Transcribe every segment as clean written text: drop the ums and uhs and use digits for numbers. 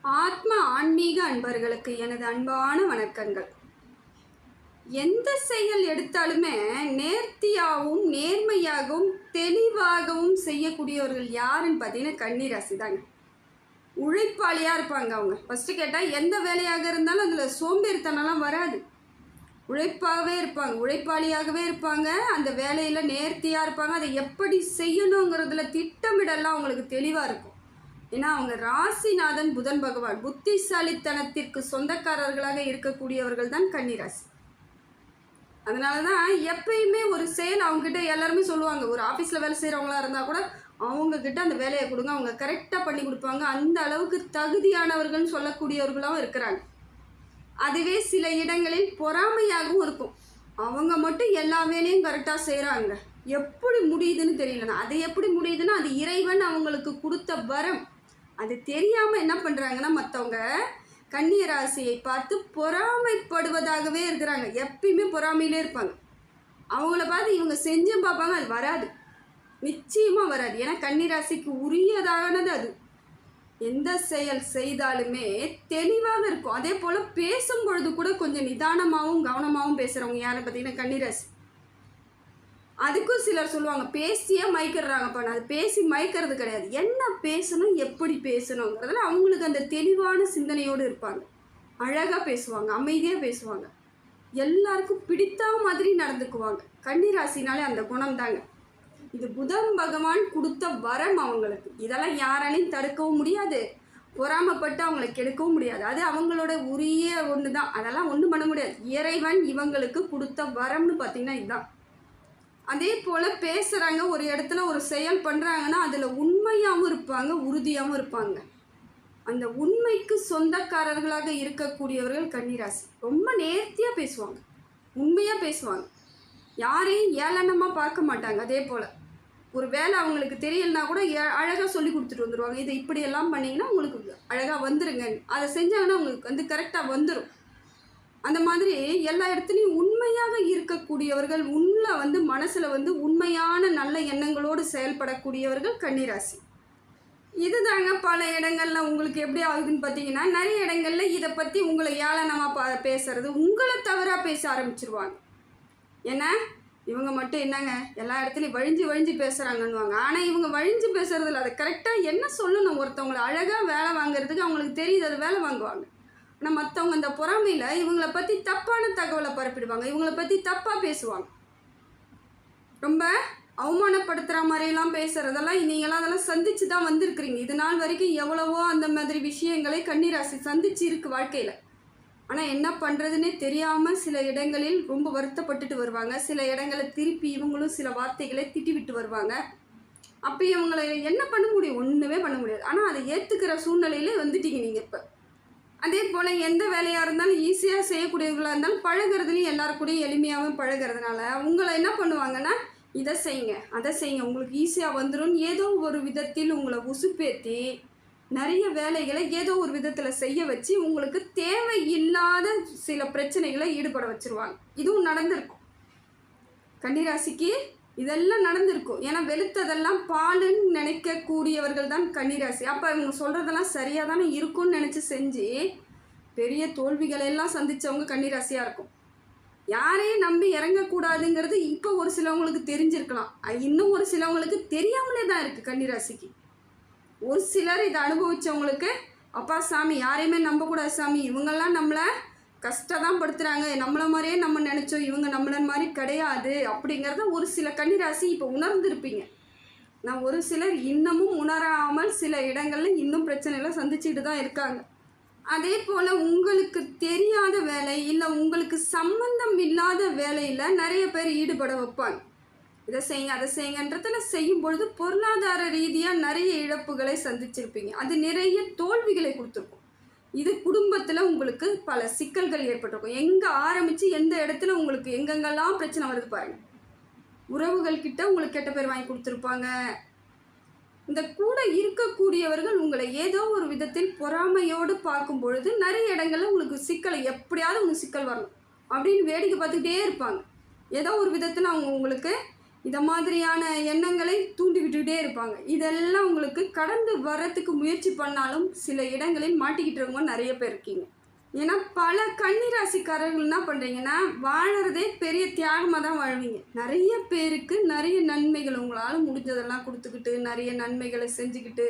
ஆத்ம ஆன்மீக அன்பர்களுக்கு எனது அன்பான வணக்கங்கள். எந்த செயல் எடுத்தாலுமே நேர்த்தியாகவும் நேர்மையாகவும் தெளிவாகவும் செய்யக்கூடியவர்கள் யாருன்னு பார்த்தீங்கன்னா கன்னிராசி தாங்க. உழைப்பாளியாக இருப்பாங்க. அவங்க ஃபஸ்ட்டு கேட்டால் எந்த வேலையாக இருந்தாலும் அதில் சோம்பேறித்தனம்லாம் வராது. உழைப்பாகவே இருப்பாங்க, உழைப்பாளியாகவே இருப்பாங்க. அந்த வேலையில் நேர்த்தியாக இருப்பாங்க. அதை எப்படி செய்யணுங்கிறதுல திட்டமிடலாம் அவங்களுக்கு தெளிவாக இருக்கும். ஏன்னா அவங்க ராசிநாதன் புதன் பகவான், புத்திசாலித்தனத்திற்கு சொந்தக்காரர்களாக இருக்கக்கூடியவர்கள் தான் கன்னிராசி. அதனால தான் எப்பயுமே ஒரு செயல் அவங்ககிட்ட எல்லாருமே சொல்லுவாங்க. ஒரு ஆஃபீஸில் வேலை செய்கிறவங்களா இருந்தால் கூட அவங்கக்கிட்ட அந்த வேலையை கொடுங்க, அவங்க கரெக்டாக பண்ணி கொடுப்பாங்க. அந்த அளவுக்கு தகுதியானவர்கள்னு சொல்லக்கூடியவர்களாகவும் இருக்கிறாங்க. அதுவே சில இடங்களில் பொறாமையாகவும் இருக்கும். அவங்க மட்டும் எல்லா வேலையும் கரெக்டாக செய்கிறாங்க, எப்படி முடியுதுன்னு தெரியலனா. அது எப்படி முடியுதுன்னா அது இறைவன் அவங்களுக்கு கொடுத்த வரம். அது தெரியாமல் என்ன பண்ணுறாங்கன்னா மற்றவங்க கன்னிய ராசியை பார்த்து பொறாமைப்படுவதாகவே இருக்கிறாங்க. எப்பயுமே பொறாமையிலே இருப்பாங்க. அவங்கள பார்த்து இவங்க செஞ்சும் பார்ப்பாங்க, அது வராது, நிச்சயமாக வராது. ஏன்னா கன்னிராசிக்கு உரியதானது அது. எந்த செயல் செய்தாலுமே தெளிவாக இருக்கும். அதே போல் பேசும் பொழுது கூட கொஞ்சம் நிதானமாகவும் கவனமாகவும் பேசுகிறவங்க யாரை பார்த்தீங்கன்னா கன்னிராசி. அதுக்கும் சிலர் சொல்லுவாங்க பேசியே மயக்கிடுறாங்கப்பா. அது பேசி மயக்கிறது கிடையாது. என்ன பேசணும், எப்படி பேசணுங்கிறதுல அவங்களுக்கு அந்த தெளிவான சிந்தனையோடு இருப்பாங்க. அழகாக பேசுவாங்க, அமைதியாக பேசுவாங்க, எல்லாருக்கும் பிடித்த மாதிரி நடந்துக்குவாங்க. கன்னிராசினாலே அந்த குணம் தாங்க. இது புதன் பகவான் கொடுத்த வரம் அவங்களுக்கு. இதெல்லாம் யாராலையும் தடுக்கவும் முடியாது, பொறாமப்பட்டு அவங்களை கெடுக்கவும் முடியாது. அது அவங்களோட உரிய ஒன்று தான். அதெல்லாம் ஒன்றும் பண்ண முடியாது. இறைவன் இவங்களுக்கு கொடுத்த வரம்னு பார்த்திங்கன்னா இதுதான். அதே போல் பேசுகிறாங்க, ஒரு இடத்துல ஒரு செயல் பண்ணுறாங்கன்னா அதில் உண்மையாகவும் இருப்பாங்க, உறுதியாகவும் இருப்பாங்க. அந்த உண்மைக்கு சொந்தக்காரர்களாக இருக்கக்கூடியவர்கள் கன்னிராசி. ரொம்ப நேர்த்தியாக பேசுவாங்க, உண்மையாக பேசுவாங்க, யாரையும் ஏளனமாக பார்க்க மாட்டாங்க. அதே போல் ஒரு வேலை அவங்களுக்கு தெரியலனா கூட அழகாக சொல்லி கொடுத்துட்டு வந்துடுவாங்க. இதை இப்படியெல்லாம் பண்ணிங்கன்னா உங்களுக்கு அழகாக வந்துருங்க, அதை செஞ்சாங்கன்னா உங்களுக்கு வந்து கரெக்டாக வந்துடும். அந்த மாதிரி எல்லா இடத்துலையும் உண்மையாக இருக்கக்கூடியவர்கள், உள்ள மனசில் உண்மையான நல்ல எண்ணங்களோடு செயல்படக்கூடியவர்கள் கன்னிராசி. இதுதாங்க பல இடங்களில் உங்களுக்கு எப்படி ஆகுதுன்னு பார்த்தீங்கன்னா, நிறைய இடங்களில் இதை பற்றி உங்களை ஏளனமாக பேசுறது, உங்களை தவறாக பேச ஆரம்பிச்சிருவாங்க. ஏன்னா இவங்க மட்டும் என்னங்க எல்லா இடத்துலையும் வழிஞ்சு பேசுகிறாங்கன்னுவாங்க. ஆனால் இவங்க வழிஞ்சு பேசுறதில்ல, அதை கரெக்டாக என்ன சொல்லணும், ஒருத்தவங்களை அழகாக வேலை வாங்குறதுக்கு அவங்களுக்கு தெரியுது, அது வேலை வாங்குவாங்க. ஆனால் மற்றவங்க இந்த பொறாமையில் இவங்களை பற்றி தப்பான தகவலை பரப்பிடுவாங்க, இவங்களை பற்றி தப்பாக பேசுவாங்க. ரொம்ப அவமானப்படுத்துகிற மாதிரியெல்லாம் பேசுகிறதெல்லாம் நீங்களாம் அதெல்லாம் சந்தித்து தான் வந்திருக்கிறீங்க. இது நாள் வரைக்கும் எவ்வளவோ அந்த மாதிரி விஷயங்களை கன்னிராசி சந்திச்சு இருக்குது வாழ்க்கையில். ஆனால் என்ன பண்ணுறதுன்னே தெரியாமல் சில இடங்களில் ரொம்ப வருத்தப்பட்டுட்டு வருவாங்க. சில இடங்களில் திருப்பி இவங்களும் சில வார்த்தைகளை திட்டி விட்டு வருவாங்க. அப்போ இவங்களை என்ன பண்ண முடியும், ஒன்றுமே பண்ண முடியாது. ஆனால் அதை ஏற்றுக்கிற சூழ்நிலையிலே வந்துட்டீங்க நீங்கள் இப்போ. அதே போல் எந்த வேலையாக இருந்தாலும் ஈஸியாக செய்யக்கூடியவர்களாக இருந்தாலும் பழகிறதுலையும் எல்லாருக்கூடையும் எளிமையாகவும் பழகிறதுனால உங்களை என்ன பண்ணுவாங்கன்னா இதை செய்யுங்க, அதை செய்யுங்க, உங்களுக்கு ஈஸியாக வந்துடும், ஏதோ ஒரு விதத்தில் உங்களை உசுப்பேற்றி நிறைய வேலைகளை ஏதோ ஒரு விதத்தில் செய்ய வச்சு உங்களுக்கு தேவையில்லாத சில பிரச்சனைகளை ஈடுபட வச்சுருவாங்க. இதுவும் நடந்திருக்கும் கன்னிராசிக்கு, இதெல்லாம் நடந்திருக்கும். ஏன்னா வெளுத்ததெல்லாம் பாலுன்னு நினைக்கக்கூடியவர்கள் தான் கன்னிராசி. அப்போ இவங்க சொல்கிறதெல்லாம் சரியாக தானே இருக்கும்னு நினச்சி செஞ்சு பெரிய தோல்விகளெல்லாம் சந்தித்தவங்க கன்னிராசியாக இருக்கும். யாரையும் நம்பி இறங்கக்கூடாதுங்கிறது இப்போ ஒரு சிலவங்களுக்கு தெரிஞ்சிருக்கலாம், இன்னும் ஒரு சிலவங்களுக்கு தெரியாமலே தான் இருக்குது கன்னிராசிக்கு. ஒரு சிலர் இதை அனுபவித்தவங்களுக்கு அப்பா சாமி யாரையுமே நம்பக்கூடாது சாமி, இவங்கெல்லாம் நம்மளை கஷ்டம் படுத்துகிறாங்க, நம்மளை மாதிரியே நம்ம நினச்சோம், இவங்க நம்மளை மாதிரி கிடையாது அப்படிங்கிறத ஒரு சில கன்னிராசி இப்போ உணர்ந்துருப்பீங்க. நான் ஒரு சிலர் இன்னமும் உணராமல் சில இடங்களில் இன்னும் பிரச்சனைகளை சந்திச்சுக்கிட்டு தான் இருக்காங்க. அதே போல் உங்களுக்கு தெரியாத வேலை இல்லை உங்களுக்கு சம்பந்தம் இல்லாத வேலையில் நிறைய பேர் ஈடுபட வைப்பாங்க. இதை செய்யுங்க அதை செய்யுங்கன்றதுல செய்யும் பொழுது பொருளாதார ரீதியாக நிறைய இழப்புகளை சந்திச்சிருப்பீங்க. அது நிறைய தோல்விகளை கொடுத்துருக்கும். இது குடும்பத்தில் உங்களுக்கு பல சிக்கல்கள் ஏற்பட்டிருக்கும். எங்கே ஆரம்பித்து எந்த இடத்துல உங்களுக்கு எங்கெங்கெல்லாம் பிரச்சனை வருது பாருங்கள். உறவுகள்கிட்ட உங்களுக்கு கெட்ட பேர் வாங்கி கொடுத்துருப்பாங்க. இந்த கூட இருக்கக்கூடியவர்கள் உங்களை ஏதோ ஒரு விதத்தில் பொறாமையோடு பார்க்கும் பொழுது நிறைய இடங்களில் உங்களுக்கு சிக்கலை எப்படியாவது உங்களுக்கு சிக்கல் வரணும் அப்படின்னு வேடிக்கை பார்த்துக்கிட்டே இருப்பாங்க. ஏதோ ஒரு விதத்தில் அவங்க உங்களுக்கு இதை மாதிரியான எண்ணங்களை தூண்டி விட்டுக்கிட்டே இருப்பாங்க. இதெல்லாம் உங்களுக்கு கடந்து வர்றதுக்கு முயற்சி பண்ணாலும் சில இடங்களில் மாட்டிக்கிட்டு இருக்கவங்க நிறைய பேர் இருக்கீங்க. ஏன்னா பல கன்னிராசிக்காரர்கள் என்ன பண்ணுறீங்கன்னா, வாழறதே பெரிய தியாகமாக தான் வாழ்வீங்க. நிறைய பேருக்கு நிறைய நன்மைகள் உங்களால் முடிஞ்சதெல்லாம் கொடுத்துக்கிட்டு, நிறைய நன்மைகளை செஞ்சுக்கிட்டு,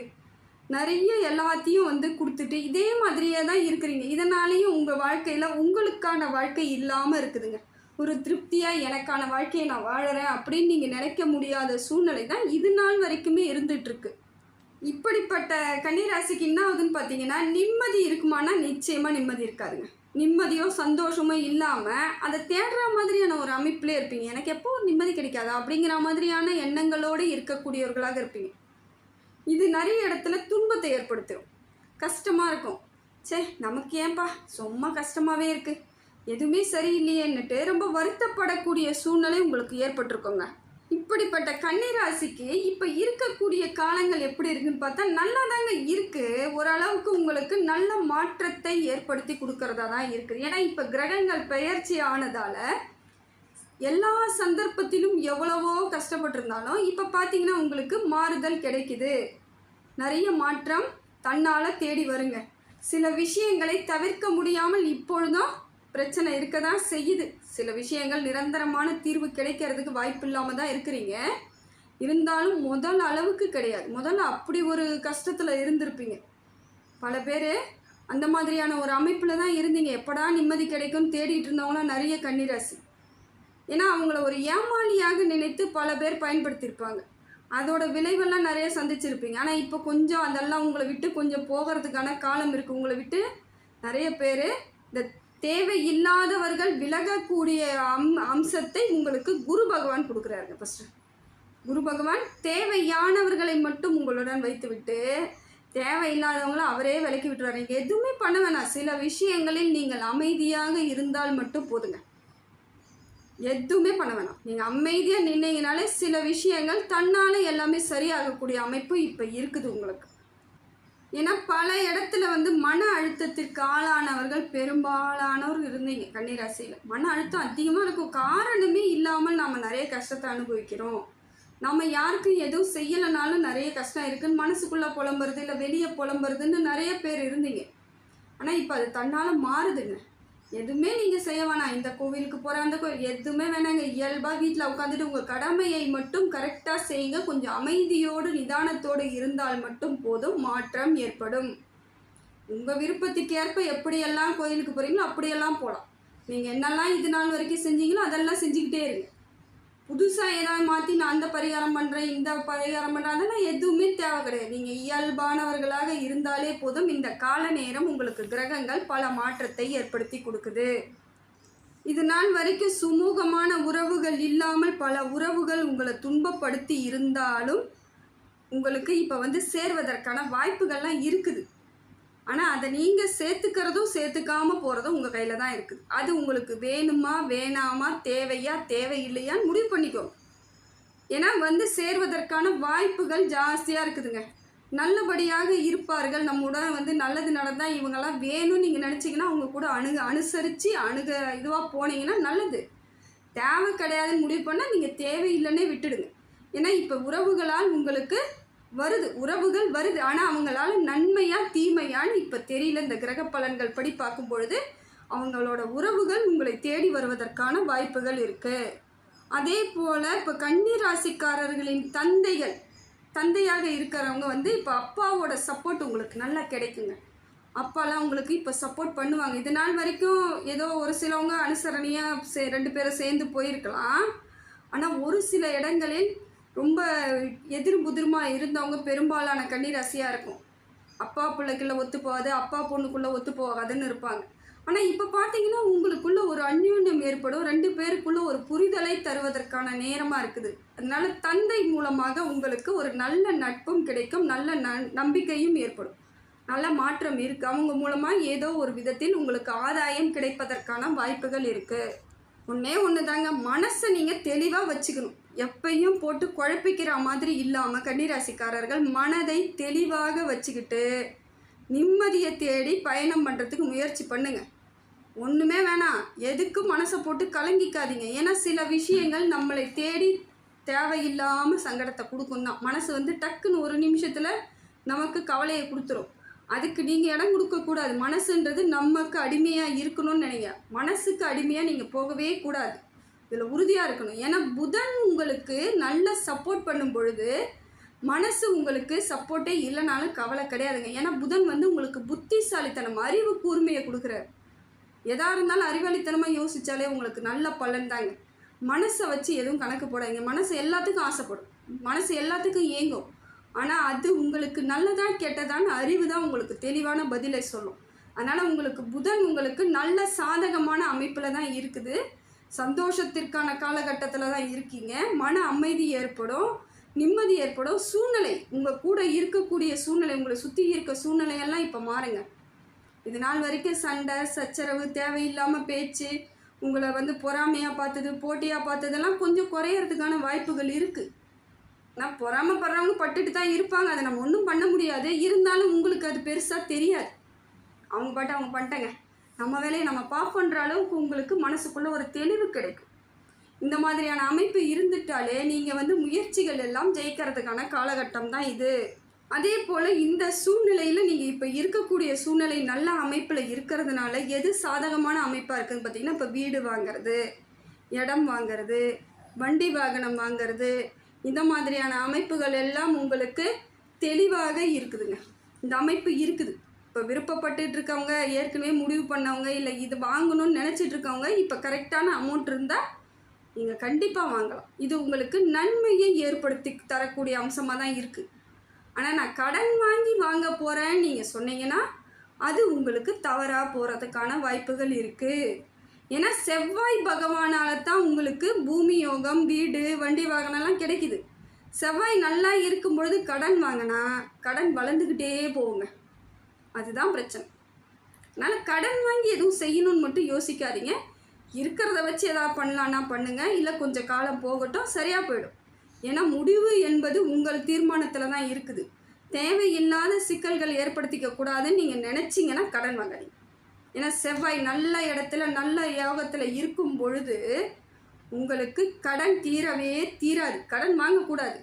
நிறைய எல்லாத்தையும் கொடுத்துட்டு இதே மாதிரியே தான் இருக்கிறீங்க. இதனாலேயும் உங்கள் வாழ்க்கையில் உங்களுக்கான வாழ்க்கை இல்லாமல் இருக்குதுங்க. ஒரு திருப்தியாக எனக்கான வாழ்க்கையை நான் வாழறேன் அப்படின்னு நீங்கள் நினைக்க முடியாத சூழ்நிலை தான் இது நாள் வரைக்குமே இருந்துகிட்ருக்கு. இப்படிப்பட்ட கன்னிராசிக்கு என்ன ஆகுதுன்னு பார்த்தீங்கன்னா, நிம்மதி இருக்குமானா நிச்சயமாக நிம்மதி இருக்காதுங்க. நிம்மதியோ சந்தோஷமோ இல்லாமல் அதை தேடுற மாதிரியான ஒரு அமைப்பிலே இருப்பீங்க. எனக்கு எப்போ நிம்மதி கிடைக்காதா அப்படிங்கிற மாதிரியான எண்ணங்களோடு இருக்கக்கூடியவர்களாக இருப்பீங்க. இது நிறைய இடத்துல துன்பத்தை ஏற்படுத்தும். கஷ்டமாக இருக்கும். நமக்கு ஏன்பா சும்மா கஷ்டமாகவே இருக்குது, எதுவுமே சரியில்லையேன்னுட்டு ரொம்ப வருத்தப்படக்கூடிய சூழ்நிலை உங்களுக்கு ஏற்பட்டிருக்கோங்க. இப்படிப்பட்ட கன்னிராசிக்கு இப்போ இருக்கக்கூடிய காலங்கள் எப்படி இருக்குன்னு பார்த்தா நல்லா தாங்க இருக்குது. ஓரளவுக்கு உங்களுக்கு நல்ல மாற்றத்தை ஏற்படுத்தி கொடுக்கறதா தான் இருக்குது. ஏன்னா இப்போ கிரகங்கள் பெயர்ச்சி ஆனதால் எல்லா சந்தர்ப்பத்திலும் எவ்வளவோ கஷ்டப்பட்டிருந்தாலும் இப்போ பார்த்தீங்கன்னா உங்களுக்கு மாறுதல் கிடைக்குது. நிறைய மாற்றம் தன்னால் தேடி வருங்க. சில விஷயங்களை தவிர்க்க முடியாமல் இப்பொழுதும் பிரச்சனை இருக்க தான் செய்யுது. சில விஷயங்கள் நிரந்தரமான தீர்வு கிடைக்கிறதுக்கு வாய்ப்பு இல்லாமல் தான் இருக்கிறீங்க. இருந்தாலும் முதல் அளவுக்கு கிடையாது. முதல்ல அப்படி ஒரு கஷ்டத்தில் இருந்திருப்பீங்க. பல பேர் அந்த மாதிரியான ஒரு அமைப்பில் தான் இருந்தீங்க. எப்படா நிம்மதி கிடைக்கும்னு தேடிட்டு இருந்தவங்களாம் நிறைய கன்னிராசி. ஏன்னா அவங்கள ஒரு ஏமாளியாக நினைத்து பல பேர் பயன்படுத்தியிருப்பாங்க. அதோட விளைவெல்லாம் நிறைய சந்திச்சிருப்பீங்க. ஆனால் இப்போ கொஞ்சம் அதெல்லாம் உங்களை விட்டு கொஞ்சம் போகிறதுக்கான காலம் இருக்குது. உங்களை விட்டு நிறைய பேர் இந்த தேவையில்லாதவர்கள் விலகக்கூடிய அம்சத்தை உங்களுக்கு குரு பகவான் கொடுக்குறாருங்க. ஃபஸ்ட்டு குரு பகவான் தேவையானவர்களை மட்டும் உங்களுடன் வைத்துவிட்டு தேவையில்லாதவங்கள அவரே விலக்கி விட்டுறாரு. நீங்கள் எதுவுமே பண்ண வேணாம். சில விஷயங்களில் நீங்கள் அமைதியாக இருந்தால் மட்டும் போதுங்க. எதுவுமே பண்ண வேணாம். நீங்கள் அமைதியாக நின்னீங்கனாலே சில விஷயங்கள் தன்னால் எல்லாமே சரியாகக்கூடிய அமைப்பு இப்போ இருக்குது உங்களுக்கு. ஏன்னா பல இடத்துல மன அழுத்தத்திற்கு ஆளானவர்கள் பெரும்பாலானவர் இருந்தீங்க கன்னிராசியில். மன அழுத்தம் அதிகமாக இருக்கும். காரணமே இல்லாமல் நாம் நிறைய கஷ்டத்தை அனுபவிக்கிறோம். நம்ம யாருக்கும் எதுவும் செய்யலைனாலும் நிறைய கஷ்டம் இருக்குதுன்னு மனசுக்குள்ளே புலம்புறது இல்லை வெளியே புலம்புறதுன்னு நிறைய பேர் இருந்தீங்க. ஆனால் இப்போ அது தன்னால் மாறுதுங்க. எதுவுமே நீங்கள் செய்ய வேணாம். இந்த கோவிலுக்கு போகிற அந்த கோவில் எதுவுமே வேணாங்க. இயல்பாக வீட்டில் உட்காந்துட்டு உங்கள் கடமையை மட்டும் கரெக்டாக செய்யுங்க. கொஞ்சம் அமைதியோடு நிதானத்தோடு இருந்தால் மட்டும் போதும், மாற்றம் ஏற்படும். உங்கள் விருப்பத்துக்கு ஏற்ப எப்படியெல்லாம் கோயிலுக்கு போகிறீங்களோ அப்படியெல்லாம் போகலாம். நீங்கள் என்னெல்லாம் இது நாள் வரைக்கும் செஞ்சீங்களோ அதெல்லாம் செஞ்சுக்கிட்டே இருங்க. புதுசாக ஏதாவது மாற்றி நான் அந்த பரிகாரம் பண்ணுறேன் இந்த பரிகாரம் பண்ணுறேன் அதெல்லாம் எதுவுமே தேவை கிடையாது. நீங்கள் இயல்பானவர்களாக இருந்தாலே போதும். இந்த கால நேரம் உங்களுக்கு கிரகங்கள் பல மாற்றத்தை ஏற்படுத்தி கொடுக்குது. இது நாள் வரைக்கும் சுமூகமான உறவுகள் இல்லாமல் பல உறவுகள் உங்களை துன்பப்படுத்தி இருந்தாலும் உங்களுக்கு இப்போ சேர்வதற்கான வாய்ப்புகள்லாம் இருக்குது. ஆனால் அதை நீங்கள் சேர்த்துக்கிறதும் சேர்த்துக்காமல் போகிறதும் உங்கள் கையில் தான் இருக்குது. அது உங்களுக்கு வேணுமா வேணாமா தேவையா தேவையில்லையான்னு முடிவு பண்ணிக்கோங்க. ஏன்னா சேர்வதற்கான வாய்ப்புகள் ஜாஸ்தியாக இருக்குதுங்க. நல்லபடியாக இருப்பார்கள். நம்முடன் நல்லது நடந்தால் இவங்கெல்லாம் வேணும்னு நீங்கள் நினச்சிங்கன்னா அவங்க கூட அனுசரித்து இதுவாக போனீங்கன்னா நல்லது. தேவை கிடையாதுன்னு முடிவு பண்ணால் நீங்கள் தேவையில்லைன்னே விட்டுடுங்க. ஏன்னா இப்போ உறவுகளால் உங்களுக்கு உறவுகள் வருது. ஆனால் அவங்களால நன்மையா தீமையான்னு இப்போ தெரியல. இந்த கிரக பலன்கள் படி பார்க்கும் பொழுது அவங்களோட உறவுகள் உங்களை தேடி வருவதற்கான வாய்ப்புகள் இருக்குது. அதே போல் இப்போ கன்னிராசிக்காரர்களின் தந்தையாக இருக்கிறவங்க இப்போ அப்பாவோட சப்போர்ட் உங்களுக்கு நல்லா கிடைக்குங்க. அப்பாலாம் உங்களுக்கு இப்போ சப்போர்ட் பண்ணுவாங்க. இது நாள் வரைக்கும் ஏதோ ஒரு சிலவங்க அனுசரணையாக 2 பேரும் சேர்ந்து போயிருக்கலாம். ஆனால் ஒரு சில இடங்களில் ரொம்ப எதிரும் புதிருமாக இருந்தவங்க பெரும்பாலான கன்னிராசியாக இருக்கும். அப்பா பிள்ளைக்குள்ளே ஒத்து போகாது, அப்பா பொண்ணுக்குள்ளே ஒத்து போகாதுன்னு இருப்பாங்க. ஆனால் இப்போ பார்த்தீங்கன்னா உங்களுக்குள்ளே ஒரு அந்யோன்யம் ஏற்படும். 2 பேருக்குள்ளே ஒரு புரிதலை தருவதற்கான நேரமாக இருக்குது. அதனால தந்தை மூலமாக உங்களுக்கு ஒரு நல்ல நட்பும் கிடைக்கும், நல்ல நம்பிக்கையும் ஏற்படும். நல்ல மாற்றம் இருக்குது. அவங்க மூலமாக ஏதோ ஒரு விதத்தில் உங்களுக்கு ஆதாயம் கிடைப்பதற்கான வாய்ப்புகள் இருக்குது. ஒன்று தாங்க, மனசை நீங்கள் தெளிவாக வச்சுக்கணும். எப்பையும் போட்டு குழப்பிக்கிற மாதிரி இல்லாமல் கன்னிராசிக்காரர்கள் மனதை தெளிவாக வச்சுக்கிட்டு நிம்மதியை தேடி பயணம் பண்ணுறதுக்கு முயற்சி பண்ணுங்கள். ஒன்றுமே வேணாம், எதுக்கும் மனசை போட்டு கலங்கிக்காதீங்க. ஏன்னா சில விஷயங்கள் நம்மளை தேடி தேவையில்லாமல் சங்கடத்தை கொடுக்கும் தான். மனசு வந்து டக்குன்னு ஒரு நிமிஷத்தில் நமக்கு கவலையை கொடுத்துரும். அதுக்கு நீங்கள் இடம் கொடுக்கக்கூடாது. மனசுன்றது நமக்கு அடிமையாக இருக்கணும்னு நினைங்க. மனசுக்கு அடிமையாக நீங்கள் போகவே கூடாது. இதில் உறுதியாக இருக்கணும். ஏன்னா புதன் உங்களுக்கு நல்ல சப்போர்ட் பண்ணும் பொழுது மனசு உங்களுக்கு சப்போர்ட்டே இல்லைனாலும் கவலை கிடையாதுங்க. ஏன்னா புதன் வந்து உங்களுக்கு புத்திசாலித்தனம், அறிவு கூர்மையை கொடுக்குறாரு. எதாக இருந்தாலும் அறிவாளித்தனமாக யோசித்தாலே உங்களுக்கு நல்ல பலன் தாங்க. மனசை வச்சு எதுவும் கணக்கு போடாதீங்க. மனசு எல்லாத்துக்கும் ஆசைப்படும், மனசு எல்லாத்துக்கும் ஏங்கும். ஆனால் அது உங்களுக்கு நல்லதா கெட்டதான்னு அறிவு தான் உங்களுக்கு தெளிவான பதிலை சொல்லும். அதனால் உங்களுக்கு புதன் உங்களுக்கு நல்ல சாதகமான அமைப்பில் தான் இருக்குது. சந்தோஷத்திற்கான காலகட்டத்தில் தான் இருக்கீங்க. மன அமைதி ஏற்படும், நிம்மதி ஏற்படும். சூழ்நிலை, உங்கள் கூட இருக்கக்கூடிய சூழ்நிலை, உங்களை சுற்றி இருக்க சூழ்நிலையெல்லாம் இப்போ மாறுங்க. இது நாள் வரைக்கும் சண்டை சச்சரவு, தேவையில்லாமல் பேச்சு, உங்களை வந்து பொறாமையாக பார்த்தது, போட்டியாக பார்த்ததெல்லாம் கொஞ்சம் குறையறதுக்கான வாய்ப்புகள் இருக்குது. நான் பொறாமைப்படுறவங்க பட்டுட்டு தான் இருப்பாங்க, அதை நம்ம ஒன்றும் பண்ண முடியாது. இருந்தாலும் உங்களுக்கு அது பெருசாக தெரியாது. அவங்க பாட்டு அவங்க பண்ணிட்டாங்க, நம்ம வேலையை நம்ம பார்ப்போன்ற அளவுக்கு உங்களுக்கு மனசுக்குள்ளே ஒரு தெளிவு கிடைக்கும். இந்த மாதிரியான அமைப்பு இருந்துட்டாலே நீங்கள் வந்து முயற்சிகள் எல்லாம் ஜெயிக்கிறதுக்கான காலகட்டம் தான் இது. அதே போல் இந்த சூழ்நிலையில் நீங்கள் இப்போ இருக்கக்கூடிய சூழ்நிலை நல்ல அமைப்பில் இருக்கிறதுனால எது சாதகமான அமைப்பாக இருக்குதுன்னு பார்த்தீங்கன்னா, இப்போ வீடு வாங்கிறது, இடம் வாங்கிறது, வண்டி வாகனம் வாங்கிறது, இந்த மாதிரியான அமைப்புகள் எல்லாம் உங்களுக்கு தெளிவாக இருக்குதுங்க. இந்த அமைப்பு இருக்குது. இப்போ விருப்பப்பட்டு இருக்கவங்க, ஏற்கனவே முடிவு பண்ணவங்க, இல்லை இது வாங்கணும்னு நினச்சிட்டு இருக்கவங்க, இப்போ கரெக்டான அமௌண்ட் இருந்தால் நீங்கள் கண்டிப்பாக வாங்கலாம். இது உங்களுக்கு நன்மையை ஏற்படுத்தி தரக்கூடிய அம்சமாக தான் இருக்குது. ஆனால் நான் கடன் வாங்கி வாங்க போகிறேன்னு நீங்கள் சொன்னீங்கன்னா அது உங்களுக்கு தவறாக போகிறதுக்கான வாய்ப்புகள் இருக்குது. ஏன்னா செவ்வாய் பகவானால் தான் உங்களுக்கு பூமி யோகம், வீடு, வண்டி வாகனம்லாம் கிடைக்குது. செவ்வாய் நல்லா இருக்கும் பொழுது கடன் வாங்கினா கடன் வளர்ந்துக்கிட்டே போகுங்க. அதுதான் பிரச்சனை. அதனால் கடன் வாங்கி எதுவும் செய்யணும்னு மட்டும் யோசிக்காதீங்க. இருக்கிறத வச்சு எதாவது பண்ணலான்னா பண்ணுங்கள், இல்லை கொஞ்சம் காலம் போகட்டும், சரியாக போயிடும். ஏன்னா முடிவு என்பது உங்கள் தீர்மானத்தில் தான் இருக்குது. தேவையில்லாத சிக்கல்கள் ஏற்படுத்திக்க கூடாதுன்னு நீங்கள் நினச்சிங்கன்னா கடன் வாங்காதீங்க. ஏன்னா செவ்வாய் நல்ல இடத்துல நல்ல யோகத்தில் இருக்கும் பொழுது உங்களுக்கு கடன் தீரவே தீராது. கடன் வாங்கக்கூடாது.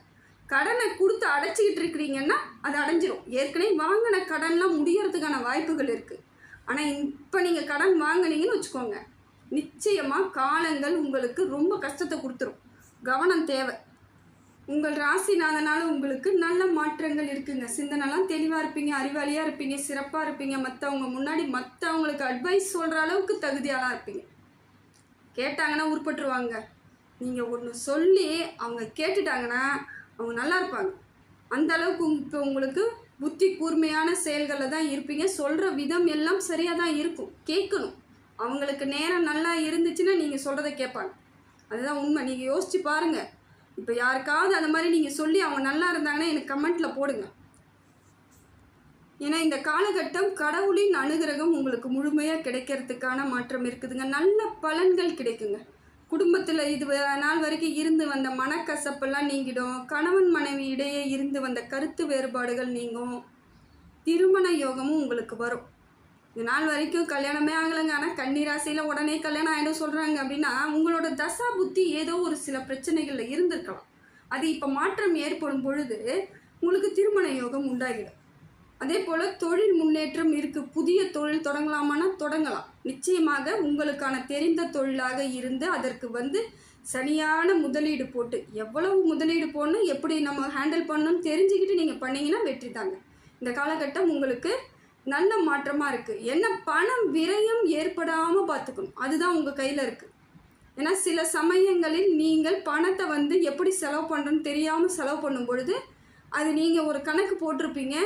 கடனை கொடுத்து அடைச்சிக்கிட்டு இருக்கிறீங்கன்னா அது அடைஞ்சிரும். ஏற்கனவே வாங்கின கடன்லாம் முடியறதுக்கான வாய்ப்புகள் இருக்குது. ஆனால் இப்போ நீங்கள் கடன் வாங்கினீங்கன்னு வச்சுக்கோங்க, நிச்சயமாக காலங்கள் உங்களுக்கு ரொம்ப கஷ்டத்தை கொடுத்துரும். கவனம் தேவை. உங்கள் ராசிநாதனால் உங்களுக்கு நல்ல மாற்றங்கள் இருக்குங்க. சிந்தனைலாம் தெளிவாக இருப்பீங்க, அறிவாளியாக இருப்பீங்க, சிறப்பாக இருப்பீங்க. மற்றவங்க முன்னாடி மற்றவங்களுக்கு அட்வைஸ் சொல்கிற அளவுக்கு தகுதியாலாம் இருப்பீங்க. கேட்டாங்கன்னா உருப்பட்டுருவாங்க. நீங்கள் ஒன்று சொல்லி அவங்க கேட்டுட்டாங்கன்னா அவங்க நல்லா இருப்பாங்க. அந்த அளவுக்கு இப்போ உங்களுக்கு புத்தி கூர்மையான செயல்களில் தான் இருப்பீங்க. சொல்கிற விதம் எல்லாம் சரியாக தான் இருக்கும். கேட்கணும். அவங்களுக்கு நேரம் நல்லா இருந்துச்சுன்னா நீங்கள் சொல்கிறத கேட்பாங்க. அதுதான் உண்மை. நீங்கள் யோசித்து பாருங்கள். இப்போ யாருக்காவது அந்த மாதிரி நீங்கள் சொல்லி அவங்க நல்லா இருந்தாங்கன்னா எனக்கு கமெண்ட்டில் போடுங்க. ஏன்னா இந்த காலகட்டம் கடவுளின் அனுகிரகம் உங்களுக்கு முழுமையாக கிடைக்கிறதுக்கான மாற்றம் இருக்குதுங்க. நல்ல பலன்கள் கிடைக்குங்க. குடும்பத்தில் இது நாள் வரைக்கும் இருந்து வந்த மனக்கசப்பெல்லாம் நீங்கிடும். கணவன் மனைவி இடையே இருந்து வந்த கருத்து வேறுபாடுகள் நீங்கும். திருமண யோகமும் உங்களுக்கு வரும். இது நாள் வரைக்கும் கல்யாணமே ஆகலைங்க, ஆனால் கன்னிராசியில் உடனே கல்யாணம் ஆகிடும் சொல்கிறாங்க அப்படின்னா உங்களோட தசா புத்தி ஏதோ ஒரு சில பிரச்சனைகளில் இருந்திருக்கலாம். அது இப்போ மாற்றம் ஏற்படும் பொழுது உங்களுக்கு திருமண யோகம் உண்டாகிடும். அதே போல் தொழில் முன்னேற்றம் இருக்குது. புதிய தொழில் தொடங்கலாமான்னா தொடங்கலாம். நிச்சயமாக உங்களுக்கான தெரிந்த தொழிலாக இருந்து அதற்கு சரியான முதலீடு போட்டு, எவ்வளவு முதலீடு போடணும், எப்படி நம்ம ஹேண்டில் பண்ணணும்னு தெரிஞ்சுக்கிட்டு நீங்கள் பண்ணிங்கன்னா வெற்றி தாங்க. இந்த காலகட்டம் உங்களுக்கு நல்ல மாற்றமாக இருக்குது. என்ன பணம் விரயம் ஏற்படாமல் பார்த்துக்கணும். அதுதான் உங்கள் கையில் இருக்குது. ஏன்னா சில சமயங்களில் நீங்கள் பணத்தை எப்படி செலவு பண்ணுறோன்னு தெரியாமல் செலவு பண்ணும் பொழுது அது நீங்கள் ஒரு கணக்கு போட்டிருப்பீங்க,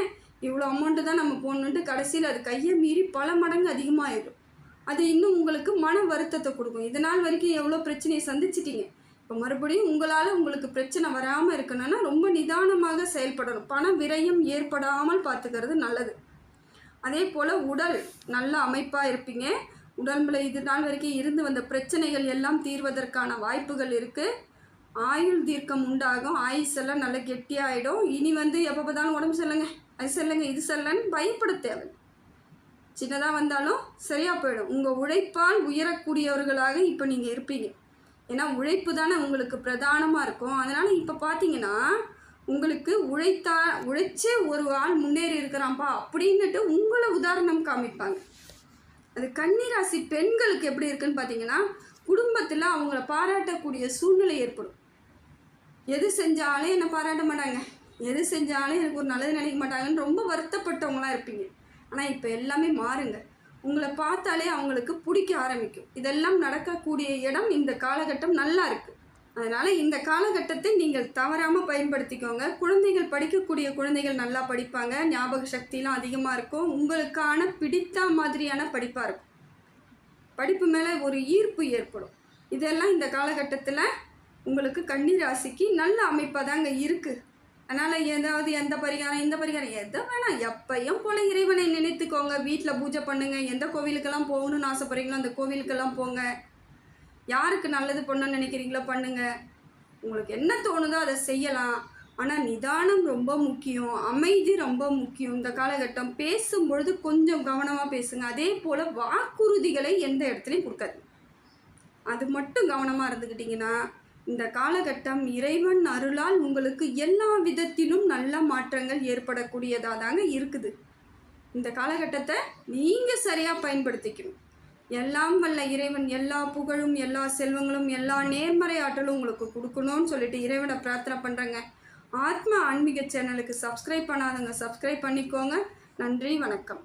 இவ்வளோ அமௌண்ட்டு தான் நம்ம போடணுன்ட்டு, கடைசியில் அது கையை மீறி பல மடங்கு அதிகமாகிடும். அது இன்னும் உங்களுக்கு மன வருத்தத்தை கொடுக்கும். இதனால் வரைக்கும் எவ்வளோ பிரச்சனையை சந்திச்சிட்டிங்க. இப்போ மறுபடியும் உங்களுக்கு பிரச்சனை வராமல் இருக்கணும்னா ரொம்ப நிதானமாக செயல்படணும். பண விரயம் ஏற்படாமல் பார்த்துக்கிறது நல்லது. அதே போல் உடல் நல்ல அமைப்பாக இருப்பீங்க. உடம்புல இது நாள் வரைக்கும் இருந்து வந்த பிரச்சனைகள் எல்லாம் தீர்வதற்கான வாய்ப்புகள் இருக்குது. ஆயுள் தீர்க்கம் உண்டாகும். ஆயுஸ் எல்லாம் நல்லா கெட்டியாகிடும். இனி எப்போ பார்த்தாலும் உடம்பு சரியில்லைங்க, அது சரியில்லைங்க, இது சரியில்லைன்னு பயப்பட தேவை. சின்னதாக வந்தாலும் சரியாக போயிடும். உங்கள் உழைப்பால் உயரக்கூடியவர்களாக இப்போ நீங்கள் இருப்பீங்க. ஏன்னா உழைப்பு தானே உங்களுக்கு பிரதானமாக இருக்கும். அதனால் இப்போ பார்த்தீங்கன்னா உங்களுக்கு உழைச்சே ஒரு ஆள் முன்னேறி இருக்கிறான்ப்பா அப்படின்னுட்டு உங்களை உதாரணம் காமிப்பாங்க. அது கன்னிராசி பெண்களுக்கு எப்படி இருக்குன்னு பார்த்தீங்கன்னா, குடும்பத்தில் அவங்கள பாராட்டக்கூடிய சூழ்நிலை ஏற்படும். எது செஞ்சாலும் என்னை பாராட்ட மாட்டாங்க, எது செஞ்சாலும் எனக்கு ஒரு நல்லது நினைக்க மாட்டாங்கன்னு ரொம்ப வருத்தப்பட்டவங்களாம் இருப்பீங்க. ஆனால் இப்போ எல்லாமே மாறுங்க. உங்களை பார்த்தாலே அவங்களுக்கு பிடிக்க ஆரம்பிக்கும். இதெல்லாம் நடக்கக்கூடிய இடம் இந்த காலகட்டம் நல்லா இருக்குது. அதனால் இந்த காலகட்டத்தை நீங்கள் தவறாமல் பயன்படுத்திக்கோங்க. குழந்தைகள் படிக்கக்கூடிய குழந்தைகள் நல்லா படிப்பாங்க, ஞாபக சக்திலாம் அதிகமாக இருக்கும், உங்களுக்கான பிடித்த மாதிரியான படிப்பாக இருக்கும், படிப்பு மேலே ஒரு ஈர்ப்பு ஏற்படும். இதெல்லாம் இந்த காலகட்டத்தில் உங்களுக்கு கன்னிராசிக்கு நல்ல அமைப்பாக தாங்க இருக்குது. அதனால் ஏதாவது எந்த பரிகாரம் இந்த பரிகாரம் எதை வேணாம், எப்பையும் போல இறைவனை நினைத்துக்கோங்க. வீட்டில் பூஜை பண்ணுங்கள். எந்த கோவிலுக்கெல்லாம் போகணும்னு ஆசைப்படுறீங்களோ அந்த கோவிலுக்கெல்லாம் போங்க. யாருக்கு நல்லது பண்ணணும்னு நினைக்கிறீங்களோ பண்ணுங்கள். உங்களுக்கு என்ன தோணுதோ அதை செய்யலாம். ஆனால் நிதானம் ரொம்ப முக்கியம், அமைதி ரொம்ப முக்கியம். இந்த காலகட்டம் பேசும்பொழுது கொஞ்சம் கவனமாக பேசுங்க. அதே போல் வாக்குறுதிகளை எந்த இடத்துலையும் கொடுக்காது. அது மட்டும் கவனமாக இருந்துக்கிட்டிங்கன்னா இந்த காலகட்டம் இறைவன் அருளால் உங்களுக்கு எல்லா விதத்திலும் நல்ல மாற்றங்கள் ஏற்படக்கூடியதாக தாங்க இருக்குது. இந்த காலகட்டத்தை நீங்கள் சரியாக பயன்படுத்திக்கணும். எல்லாம் வல்ல இறைவன் எல்லா புகழும், எல்லா செல்வங்களும், எல்லா நேர்மறை ஆற்றலும் உங்களுக்கு கொடுக்கணும்னு சொல்லிட்டு இறைவனை பிரார்த்தனை பண்ணுறேங்க. ஆத்மா ஆன்மீக சேனலுக்கு சப்ஸ்கிரைப் பண்ணாதவங்க சப்ஸ்கிரைப் பண்ணிக்கோங்க. நன்றி, வணக்கம்.